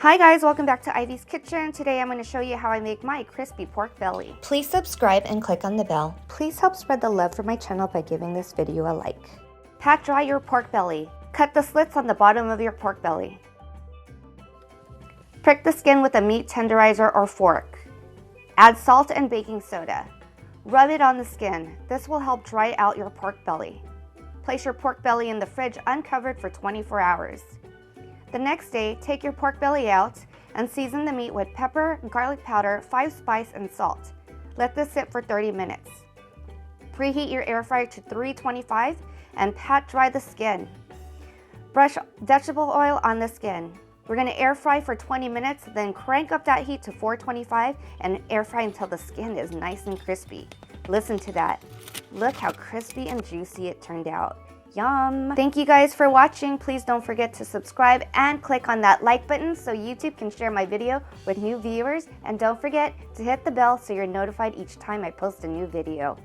Hi guys, welcome back to Ivy's Kitchen. Today I'm going to show you how I make my crispy pork belly. Please subscribe and click on the bell. Please help spread the love for my channel by giving this video a like. Pat dry your pork belly. Cut the slits on the bottom of your pork belly. Prick the skin with a meat tenderizer or fork. Add salt and baking soda. Rub it on the skin. This will help dry out your pork belly. Place your pork belly in the fridge uncovered for 24 hours. The next day, take your pork belly out and season the meat with pepper, garlic powder, 5-spice, and salt. Let this sit for 30 minutes. Preheat your air fryer to 325 and pat dry the skin. Brush vegetable oil on the skin. We're going to air fry for 20 minutes, then crank up that heat to 425 and air fry until the skin is nice and crispy. Listen to that. Look how crispy and juicy it turned out. Yum! Thank you guys for watching. Please don't forget to subscribe and click on that like button so YouTube can share my video with new viewers. And don't forget to hit the bell so you're notified each time I post a new video.